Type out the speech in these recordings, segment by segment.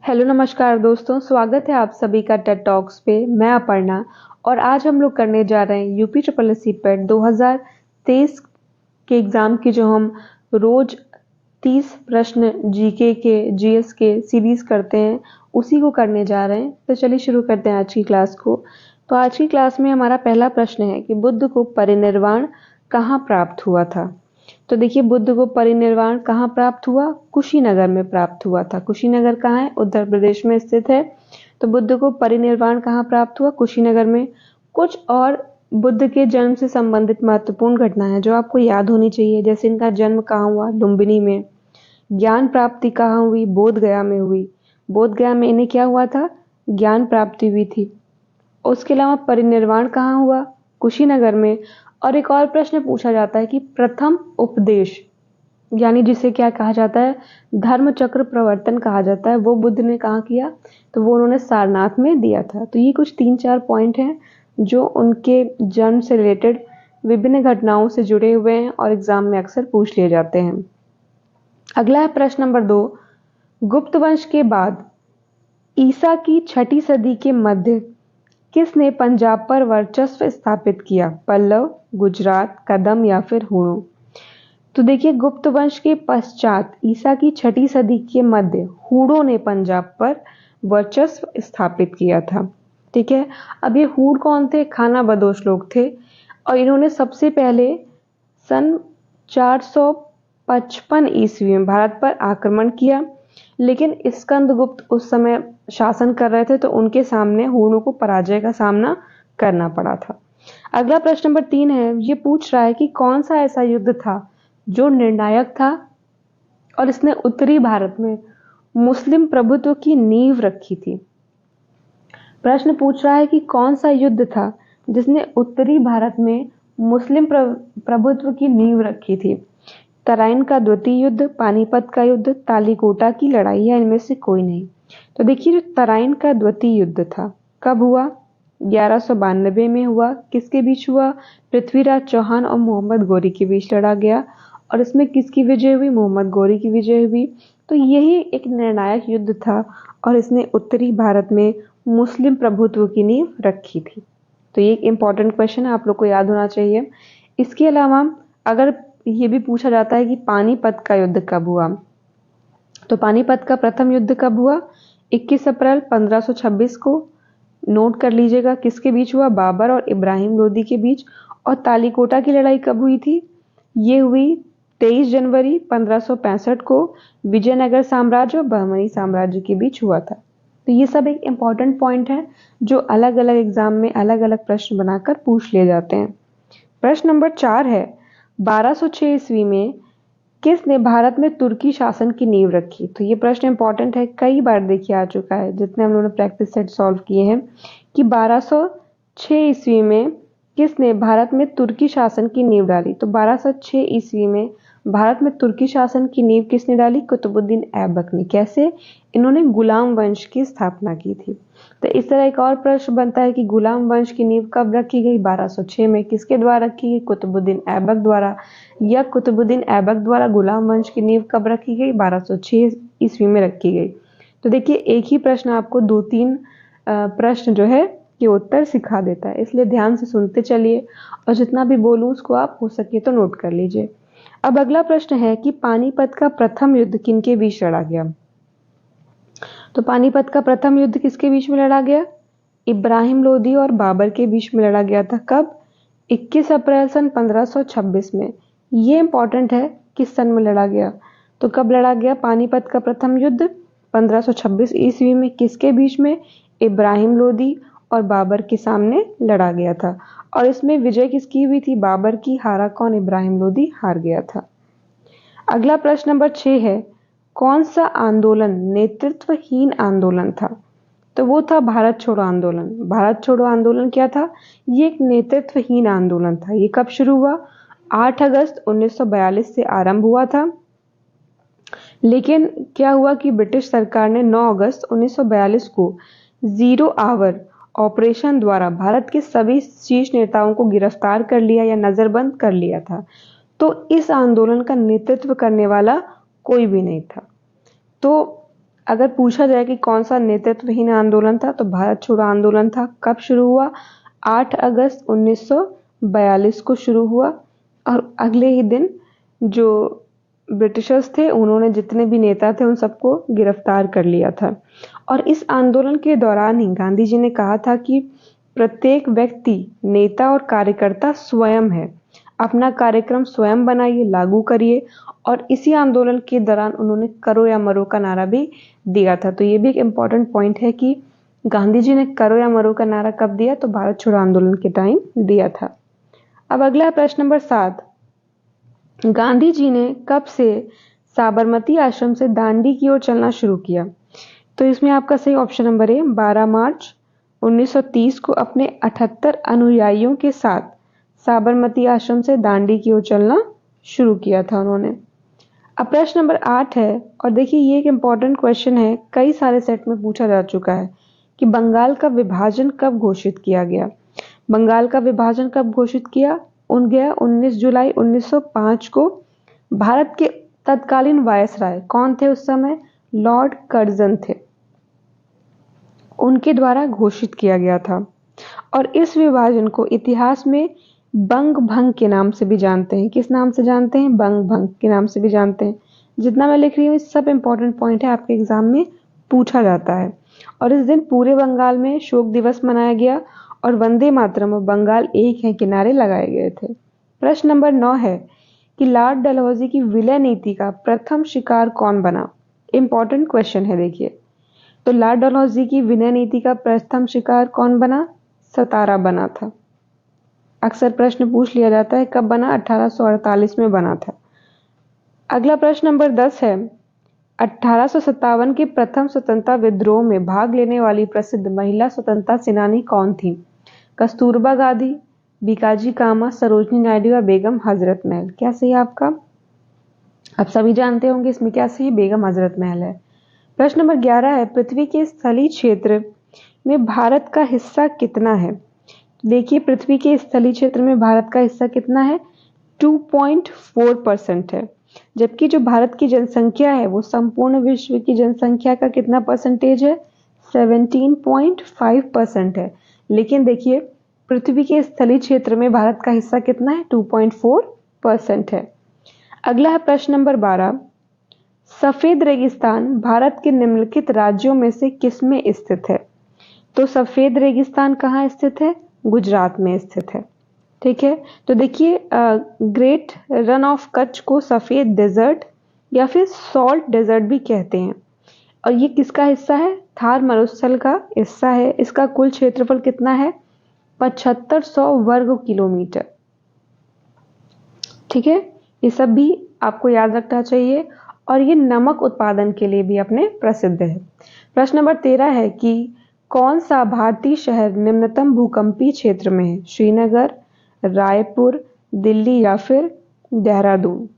Hello नमस्कार दोस्तों, स्वागत है आप सभी का टेड टॉक्स पे। मैं अपर्णा और आज हम लोग करने जा रहे हैं यूपी ट्रिपल एस सी पेट 2023 के एग्ज़ाम की जो हम रोज 30 प्रश्न जीके के जीएस के सीरीज करते हैं उसी को करने जा रहे हैं। तो चलिए शुरू करते हैं आज की क्लास को। तो आज की क्लास में हमारा पहला प्रश्न है कि बुद्ध को परिनिर्वाण कहाँ प्राप्त हुआ था। तो देखिए, बुद्ध को परिनिर्वाण कहाँ प्राप्त हुआ? कुशीनगर में प्राप्त हुआ था। कुशीनगर कहाँ है? उत्तर प्रदेश में स्थित है। तो बुद्ध को परिनिर्वाण कहाँ प्राप्त हुआ? कुशीनगर में। कुछ और बुद्ध के जन्म से संबंधित महत्वपूर्ण घटना है जो आपको याद होनी चाहिए, जैसे इनका जन्म कहाँ हुआ? लुम्बिनी में। ज्ञान प्राप्ति कहाँ हुई? बोध गया में हुई। बोध गया में इन्हें क्या हुआ था? ज्ञान प्राप्ति हुई थी। उसके अलावा परिनिर्वाण कहाँ हुआ? कुशीनगर में। और एक और प्रश्न पूछा जाता है कि प्रथम उपदेश, यानी जिसे क्या कहा जाता है? धर्म चक्र प्रवर्तन कहा जाता है, वो बुद्ध ने कहाँ किया? तो वो उन्होंने सारनाथ में दिया था। तो ये कुछ 3-4 पॉइंट हैं जो उनके जन्म से रिलेटेड विभिन्न घटनाओं से जुड़े हुए हैं और एग्जाम में अक्सर पूछ लिए जाते हैं। अगला है प्रश्न नंबर 2। गुप्त वंश के बाद ईसा की 6ठी सदी के मध्य किसने पंजाब पर वर्चस्व स्थापित किया? पल्लव, गुजरात, कदम या फिर हुणों? तो देखिए, गुप्त वंश के पश्चात ईसा की 6ठी सदी के मध्य हुणों ने पंजाब पर वर्चस्व स्थापित किया था। ठीक है। अब ये हुण कौन थे? खाना बदोश लोग थे और इन्होंने सबसे पहले सन 455 ईस्वी में भारत पर आक्रमण किया, लेकिन स्कंदगुप्त उस समय शासन कर रहे थे तो उनके सामने हुणों को पराजय का सामना करना पड़ा था। अगला प्रश्न नंबर 3 है। ये पूछ रहा है कि कौन सा ऐसा युद्ध था जो निर्णायक था और इसने उत्तरी भारत में मुस्लिम प्रभुत्व की नींव रखी थी। प्रश्न पूछ रहा है कि कौन सा युद्ध था जिसने उत्तरी भारत में मुस्लिम प्रभुत्व की नींव रखी थी। तराइन का द्वितीय युद्ध, पानीपत का युद्ध, तालीकोटा की लड़ाई या इनमें से कोई नहीं। तो देखिए, जो तराइन का द्वितीय युद्ध था कब हुआ? 1192 में हुआ। किसके बीच हुआ? पृथ्वीराज चौहान और मोहम्मद गौरी के बीच लड़ा गया और इसमें किसकी विजय हुई? मोहम्मद गौरी की विजय हुई। तो यही एक निर्णायक युद्ध था और इसने उत्तरी भारत में मुस्लिम प्रभुत्व की नींव रखी थी। तो ये एक इम्पॉर्टेंट क्वेश्चन है, आप लोग को याद होना चाहिए। इसके अलावा अगर ये भी पूछा जाता है कि पानीपत का युद्ध कब हुआ, तो पानीपत का प्रथम युद्ध कब हुआ? 21 अप्रैल 1526 को। नोट कर लीजिएगा। किसके बीच हुआ? बाबर और इब्राहिम लोदी के बीच। और तालीकोटा की लड़ाई कब हुई थी? ये हुई 23 जनवरी 1565 को। विजयनगर साम्राज्य और बहमनी साम्राज्य के बीच हुआ था। तो ये सब एक इम्पॉर्टेंट पॉइंट है जो अलग अलग एग्जाम में अलग अलग प्रश्न बनाकर पूछ लिए जाते हैं। प्रश्न नंबर 4 है। 1206 ईस्वी में किसने भारत में तुर्की शासन की नींव रखी? तो ये प्रश्न इंपॉर्टेंट है, कई बार देखिए आ चुका है जितने हम लोगों ने प्रैक्टिस सेट सॉल्व किए हैं कि 1206 ईस्वी में किसने भारत में तुर्की शासन की नींव डाली। तो 1206 ईस्वी में भारत में तुर्की शासन की नींव किसने डाली? कुतुबुद्दीन ऐबक ने। कैसे? इन्होंने गुलाम वंश की स्थापना की थी। तो इस तरह एक और प्रश्न बनता है कि गुलाम वंश की नींव कब रखी गई? 1206 में। किसके द्वारा रखी गई? कुतुबुद्दीन ऐबक द्वारा। या कुतुबुद्दीन ऐबक द्वारा गुलाम वंश की नींव कब रखी गई? 1206 ईस्वी में रखी गई। तो देखिए, एक ही प्रश्न आपको 2-3 प्रश्न जो है ये उत्तर सिखा देता है, इसलिए ध्यान से सुनते चलिए और जितना भी बोलूं उसको आप हो सके तो नोट कर लीजिए। अब अगला प्रश्न है कि पानीपत का प्रथम युद्ध किनके बीच लड़ा गया? तो पानीपत का प्रथम युद्ध किसके बीच में लड़ा गया? इब्राहिम लोदी और बाबर के बीच में लड़ा गया था। कब? 21 अप्रैल सन 1526 में। ये इंपॉर्टेंट है, किस सन में लड़ा गया। तो कब लड़ा गया पानीपत का प्रथम युद्ध? 1526 ईस्वी में। किसके बीच में? इब्राहिम लोदी और बाबर के सामने लड़ा गया था और इसमें विजय किसकी हुई थी? बाबर की। हारा कौन? इब्राहिम लोदी हार गया था। अगला प्रश्न नंबर 6 है। कौन सा आंदोलन नेतृत्वहीन आंदोलन था? तो वो था भारत छोड़ो आंदोलन। भारत छोड़ो आंदोलन क्या था? ये एक नेतृत्वहीन आंदोलन था। ये कब शुरू हुआ? 8 अगस्त 1942 से आरंभ हुआ था, लेकिन क्या हुआ कि ब्रिटिश सरकार ने 9 अगस्त 1942 को 0 आवर ऑपरेशन द्वारा भारत के सभी शीर्ष नेताओं को गिरफ्तार कर लिया या नजरबंद कर लिया था। तो इस आंदोलन का नेतृत्व करने वाला कोई भी नहीं था। तो अगर पूछा जाए कि कौन सा नेतृत्वहीन आंदोलन था तो भारत छोड़ो आंदोलन था। कब शुरू हुआ? 8 अगस्त 1942 को शुरू हुआ और अगले ही दिन जो ब्रिटिशर्स थे उन्होंने जितने भी नेता थे उन सबको गिरफ्तार कर लिया था। और इस आंदोलन के दौरान ही गांधी जी ने कहा था कि प्रत्येक व्यक्ति, नेता और कार्यकर्ता स्वयं है, अपना कार्यक्रम स्वयं बनाइए, लागू करिए। और इसी आंदोलन के दौरान उन्होंने करो या मरो का नारा भी दिया था। तो ये भी एक इम्पॉर्टेंट पॉइंट है कि गांधी जी ने करो या मरो का नारा कब दिया? तो भारत छोड़ो आंदोलन के टाइम दिया था। अब अगला प्रश्न नंबर 7, गांधी जी ने कब से साबरमती आश्रम से दांडी की ओर चलना शुरू किया? तो इसमें आपका सही ऑप्शन नंबर है 12 मार्च 1930 को अपने 78 अनुयायियों के साथ साबरमती आश्रम से दांडी की ओर चलना शुरू किया था उन्होंने। अब प्रश्न नंबर 8 है और देखिए ये एक इम्पॉर्टेंट क्वेश्चन है, कई सारे सेट में पूछा जा चुका है कि बंगाल का विभाजन कब घोषित किया गया? बंगाल का विभाजन कब घोषित किया? 19 जुलाई 1905 को भारत के तत्कालीन वायसराय कौन थे उस समय? लॉर्ड कर्जन थे, उनके द्वारा घोषित किया गया था। और इस विभाजन को इतिहास में बंग भंग के नाम से भी जानते हैं। किस नाम से जानते हैं? बंग भंग के नाम से भी जानते हैं। जितना मैं लिख रही हूँ सब इंपॉर्टेंट पॉइंट है, आपके एग्जाम में पूछा जाता है। और इस दिन पूरे बंगाल में शोक दिवस मनाया गया और वंदे मातरम और बंगाल एक है के नारे लगाए गए थे। प्रश्न नंबर 9 है कि लॉर्ड डलहौजी की विलय नीति का प्रथम शिकार कौन बना? इंपॉर्टेंट क्वेश्चन है देखिए। तो लॉर्ड डलहौजी की विलय नीति का प्रथम शिकार कौन बना? सतारा बना था। अक्सर प्रश्न पूछ लिया जाता है कब बना? 1848 में बना था। अगला प्रश्न नंबर 10 है 1857 के प्रथम स्वतंत्रता विद्रोह में भाग लेने वाली प्रसिद्ध महिला स्वतंत्रता सेनानी कौन थी? कस्तूरबा गांधी, बीकाजी कामा, सरोजनी नायडू या बेगम हजरत महल? क्या सही है आपका? आप सभी जानते होंगे इसमें क्या सही? बेगम हजरत महल है। प्रश्न नंबर 11 है पृथ्वी के स्थलीय क्षेत्र में भारत का हिस्सा कितना है? देखिए पृथ्वी के स्थलीय क्षेत्र में भारत का हिस्सा कितना है? 2.4% है। जबकि जो भारत की जनसंख्या है वो संपूर्ण विश्व की जनसंख्या का कितना परसेंटेज है? 17.5% है। लेकिन देखिए पृथ्वी के स्थलीय क्षेत्र में भारत का हिस्सा कितना है? 2.4% है। अगला है प्रश्न नंबर 12, सफेद रेगिस्तान भारत के निम्नलिखित राज्यों में से किसमें स्थित है? तो सफेद रेगिस्तान कहाँ स्थित है? गुजरात में स्थित है। ठीक है, तो देखिए ग्रेट रन ऑफ कच्छ को सफेद डेजर्ट या फिर सॉल्ट डेजर्ट भी कहते हैं। और ये किसका हिस्सा है? थार मरुस्थल का हिस्सा है। इसका कुल क्षेत्रफल कितना है? 7500 वर्ग किलोमीटर। ठीक है, ये सब भी आपको याद रखना चाहिए। और ये नमक उत्पादन के लिए भी अपने प्रसिद्ध है। प्रश्न नंबर 13 है कि कौन सा भारतीय शहर निम्नतम भूकंपीय क्षेत्र में है? श्रीनगर, रायपुर, दिल्ली या फिर देहरादून?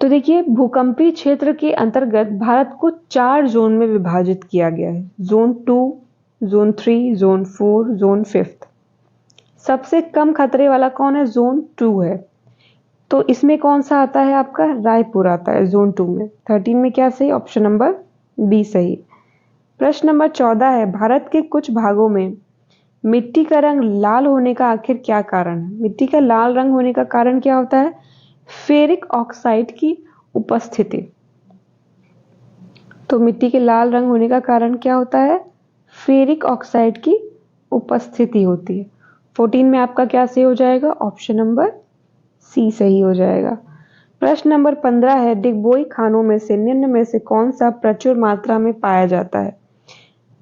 तो देखिए भूकंपीय क्षेत्र के अंतर्गत भारत को 4 जोन में विभाजित किया गया है। Zone 2, zone 3, zone 4, zone 5। सबसे कम खतरे वाला कौन है? जोन 2 है। तो इसमें कौन सा आता है आपका? रायपुर आता है जोन 2 में। 13 में क्या सही? ऑप्शन नंबर बी सही। प्रश्न नंबर 14 है भारत के कुछ भागों में मिट्टी का रंग लाल होने का आखिर क्या कारण है? मिट्टी का लाल रंग होने का कारण क्या होता है? फेरिक ऑक्साइड की उपस्थिति। तो मिट्टी के लाल रंग होने का कारण क्या होता है? फेरिक ऑक्साइड की उपस्थिति होती है। 14 में आपका क्या सही हो जाएगा? ऑप्शन नंबर सी सही हो जाएगा। प्रश्न नंबर 15 है डिगबोई खानों में से निम्न में से कौन सा प्रचुर मात्रा में पाया जाता है?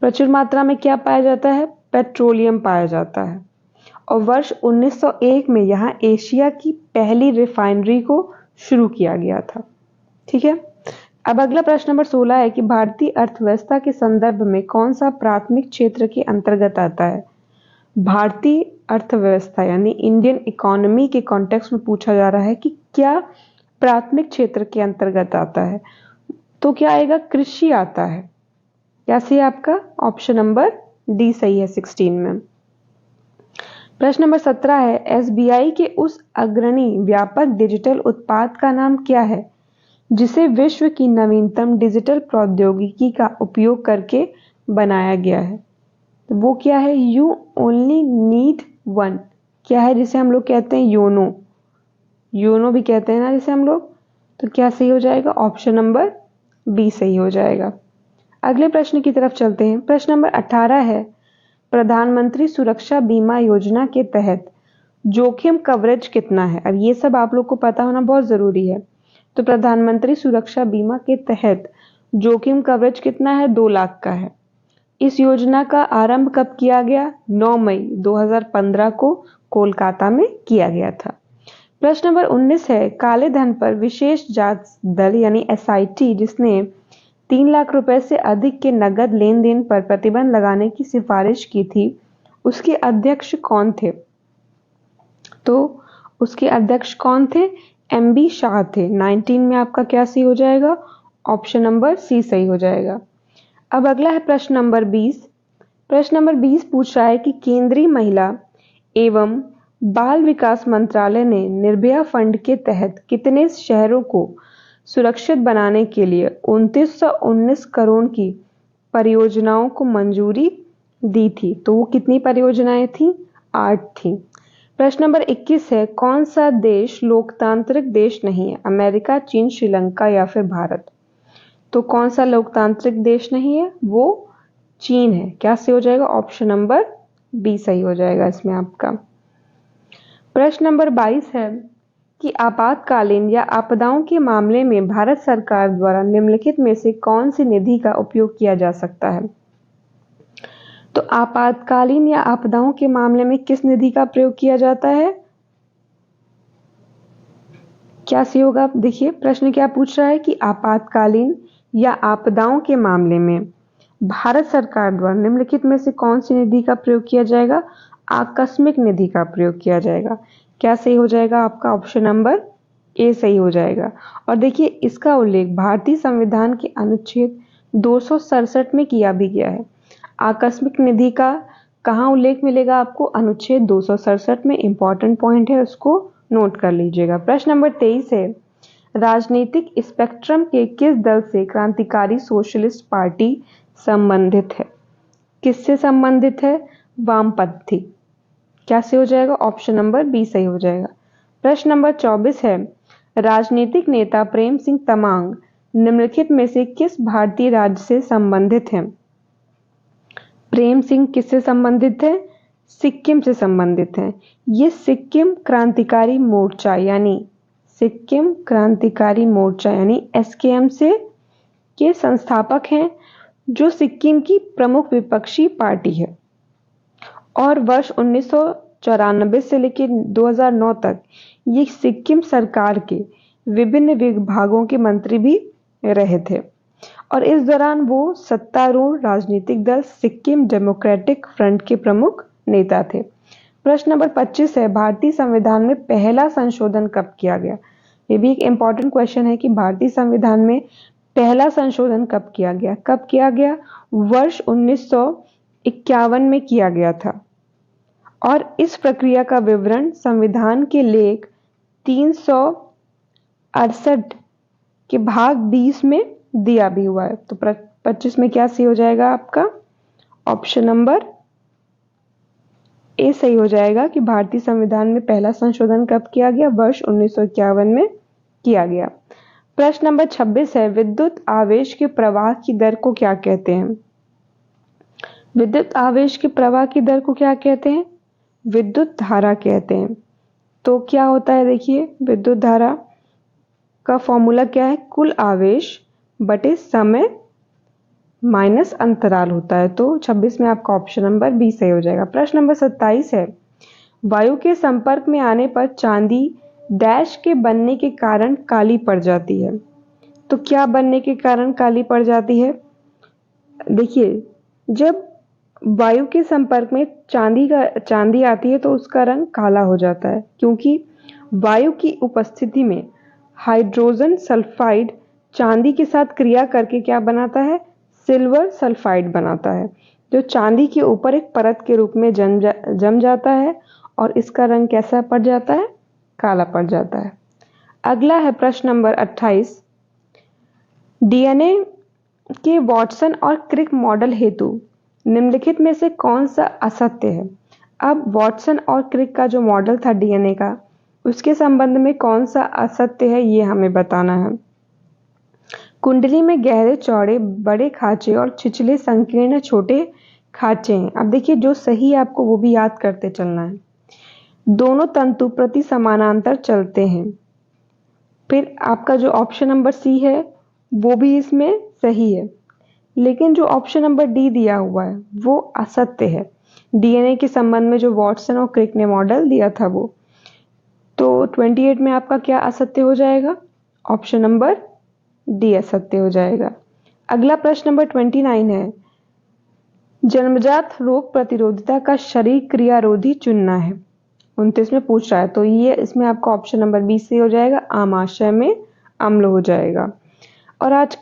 प्रचुर मात्रा में क्या पाया जाता है? पेट्रोलियम पाया जाता है। और वर्ष 1901 में यहाँ एशिया की पहली रिफाइनरी को शुरू किया गया था। ठीक है, अब अगला प्रश्न नंबर 16 है कि भारतीय अर्थव्यवस्था के संदर्भ में कौन सा प्राथमिक क्षेत्र के अंतर्गत आता है? भारतीय अर्थव्यवस्था यानी इंडियन इकोनॉमी के कॉन्टेक्स्ट में पूछा जा रहा है कि क्या प्राथमिक क्षेत्र के अंतर्गत आता है? तो क्या आएगा? कृषि आता है। क्या सही है आपका? ऑप्शन नंबर डी सही है 16 में। प्रश्न नंबर 17 है एसबीआई के उस अग्रणी व्यापक डिजिटल उत्पाद का नाम क्या है जिसे विश्व की नवीनतम डिजिटल प्रौद्योगिकी का उपयोग करके बनाया गया है। तो वो क्या है? You only need one. क्या है जिसे हम लोग कहते हैं योनो? योनो भी कहते हैं ना जिसे हम लोग। तो क्या सही हो जाएगा? ऑप्शन नंबर बी सही हो जाएगा। अगले प्रश्न की तरफ चलते हैं। प्रश्न नंबर 18 है, प्रधानमंत्री सुरक्षा बीमा योजना के तहत जोखिम कवरेज कितना है? अब ये सब आप लोग को पता होना बहुत जरूरी है। तो प्रधानमंत्री सुरक्षा बीमा के तहत जोखिम कवरेज कितना है? 2 लाख का है। इस योजना का आरंभ कब किया गया? 9 मई 2015 को कोलकाता में किया गया था। प्रश्न नंबर 19 है, काले धन पर विशेष जांच दल यानी एसआईटी जिसने 3 लाख रुपए से अधिक के नगद लेन देन पर प्रतिबंध लगाने की सिफारिश की थी, उसके अध्यक्ष कौन थे? तो उसके अध्यक्ष कौन थे? एमबी शाह थे। 19 में आपका क्या सही हो जाएगा? ऑप्शन नंबर सी सही हो जाएगा। अब अगला है प्रश्न नंबर 20। प्रश्न नंबर 20 पूछ रहा है कि केंद्रीय महिला एवं बाल विकास मंत्रालय ने निर्भया फंड के तहत कितने शहरों को सुरक्षित बनाने के लिए 2919 करोड़ की परियोजनाओं को मंजूरी दी थी? तो वो कितनी परियोजनाएं थी? 8 थी। प्रश्न नंबर 21 है, कौन सा देश लोकतांत्रिक देश नहीं है? अमेरिका, चीन, श्रीलंका या फिर भारत? तो कौन सा लोकतांत्रिक देश नहीं है? वो चीन है। क्या सही हो जाएगा? ऑप्शन नंबर बी सही हो जाएगा इसमें आपका। प्रश्न नंबर 22 है कि आपातकालीन या आपदाओं के मामले में भारत सरकार द्वारा निम्नलिखित में से कौन सी निधि का उपयोग किया जा सकता है? तो आपातकालीन या आपदाओं के मामले में किस निधि का प्रयोग किया जाता है? क्या सही होगा? देखिए प्रश्न क्या पूछ रहा है कि आपातकालीन या आपदाओं के मामले में भारत सरकार द्वारा निम्नलिखित में से कौन सी निधि का प्रयोग किया जाएगा? आकस्मिक निधि का प्रयोग किया जाएगा। क्या सही हो जाएगा आपका? ऑप्शन नंबर ए सही हो जाएगा। और देखिए इसका उल्लेख भारतीय संविधान के अनुच्छेद 267 में किया भी गया है। आकस्मिक निधि का कहाँ उल्लेख मिलेगा आपको? अनुच्छेद 267 में। इंपॉर्टेंट पॉइंट है, उसको नोट कर लीजिएगा। प्रश्न नंबर 23 है, राजनीतिक स्पेक्ट्रम के किस दल से क्रांतिकारी सोशलिस्ट पार्टी संबंधित है? किससे संबंधित है? वामपंथी। क्या सही हो जाएगा? ऑप्शन नंबर बी सही हो जाएगा। प्रश्न नंबर 24 है, राजनीतिक नेता प्रेम सिंह तमांग निम्नलिखित में से किस भारतीय राज्य से संबंधित हैं? प्रेम सिंह किससे संबंधित है? सिक्किम से संबंधित हैं। ये सिक्किम क्रांतिकारी मोर्चा यानी एसकेएम से के संस्थापक हैं, जो सिक्किम की प्रमुख विपक्षी पार्टी है और वर्ष 1994 से लेकर 2009 तक ये सिक्किम सरकार के विभिन्न विभागों के मंत्री भी रहे थे और इस दौरान वो सत्तारूढ़ राजनीतिक दल सिक्किम डेमोक्रेटिक फ्रंट के प्रमुख नेता थे। प्रश्न नंबर 25 है, भारतीय संविधान में पहला संशोधन कब किया गया? ये भी एक इम्पॉर्टेंट क्वेश्चन है कि भारतीय संविधान में पहला संशोधन कब किया गया? कब किया गया? वर्ष 1951 में किया गया था और इस प्रक्रिया का विवरण संविधान के लेख 368 के भाग 20 में दिया भी हुआ है। तो 25 में क्या सही हो जाएगा आपका? ऑप्शन नंबर ए सही हो जाएगा कि भारतीय संविधान में पहला संशोधन कब किया गया? वर्ष 1951 में किया गया। प्रश्न नंबर 26 है, विद्युत आवेश के प्रवाह की दर को क्या कहते हैं? विद्युत आवेश के प्रवाह की दर को क्या कहते हैं? विद्युत धारा कहते हैं। तो क्या होता है? देखिए विद्युत धारा का फॉर्मूला क्या है? कुल आवेश बटे समय माइनस अंतराल होता है। तो 26 में आपका ऑप्शन नंबर बी सही हो जाएगा। प्रश्न नंबर 27 है, वायु के संपर्क में आने पर चांदी डैश के बनने के कारण काली पड़ जाती है। तो क्या बनने के कारण काली पड़ जाती है? देखिए जब वायु के संपर्क में चांदी आती है तो उसका रंग काला हो जाता है, क्योंकि वायु की उपस्थिति में हाइड्रोजन सल्फाइड चांदी के साथ क्रिया करके क्या बनाता है? सिल्वर सल्फाइड बनाता है, जो चांदी के ऊपर एक परत के रूप में जम जाता है और इसका रंग कैसा पड़ जाता है? काला पड़ जाता है। अगला है प्रश्न नंबर 28, डीएनए के वाटसन और क्रिक मॉडल हेतु निम्नलिखित में से कौन सा असत्य है? अब वाटसन और क्रिक का जो मॉडल था डीएनए का, उसके संबंध में कौन सा असत्य है ये हमें बताना है। कुंडली में गहरे चौड़े बड़े खांचे और छिछले संकीर्ण छोटे खांचे हैं। अब देखिए, जो सही है आपको वो भी याद करते चलना है। दोनों तंतु प्रति समानांतर चलते हैं। फिर आपका जो ऑप्शन नंबर सी है वो भी इसमें सही है, लेकिन जो ऑप्शन नंबर डी दिया हुआ है वो असत्य है। डीएनए के संबंध में जो वाटसन और क्रिक ने मॉडल दिया था वो, तो 28 में आपका क्या असत्य हो जाएगा? ऑप्शन नंबर डी असत्य हो जाएगा। अगला प्रश्न नंबर 29 है, जन्मजात रोग प्रतिरोधिता का शरीर क्रियारोधी चुनना है। 29 में पूछ रहा है, तो ये इसमें आपका ऑप्शन नंबर बी से हो जाएगा, आमाशय में अम्ल हो जाएगा। और आज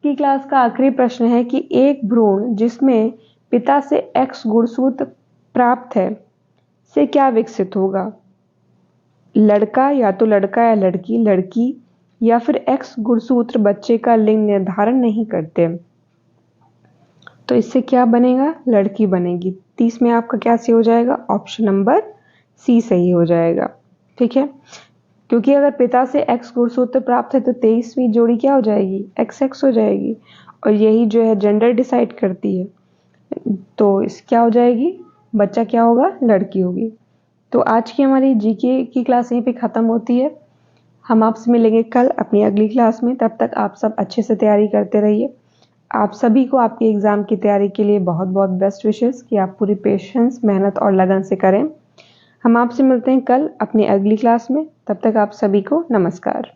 की क्लास का आखिरी प्रश्न है कि एक भ्रूण जिसमें पिता से एक्स गुणसूत्र प्राप्त है से क्या विकसित होगा? लड़का, या तो लड़का या लड़की, लड़की, या फिर एक्स गुणसूत्र बच्चे का लिंग निर्धारण नहीं करते, तो इससे क्या बनेगा? लड़की बनेगी। 30 में आपका क्या सही हो जाएगा? ऑप्शन नंबर सी सही हो जाएगा। ठीक है, क्योंकि अगर पिता से एक्स गुणसूत्र प्राप्त है तो 23वीं जोड़ी क्या हो जाएगी? एक्स एक्स हो जाएगी, और यही जो है जेंडर डिसाइड करती है, तो इस क्या हो जाएगी? बच्चा क्या होगा? लड़की होगी। तो आज की हमारी जीके की क्लास यहीं पे ख़त्म होती है। हम आपसे मिलेंगे कल अपनी अगली क्लास में। तब तक आप सब अच्छे से तैयारी करते रहिए। आप सभी को आपके एग्ज़ाम की तैयारी के लिए बहुत बहुत बेस्ट विशेस कि आप पूरी पेशेंस, मेहनत और लगन से करें। हम आपसे मिलते हैं कल अपनी अगली क्लास में। तब तक आप सभी को नमस्कार।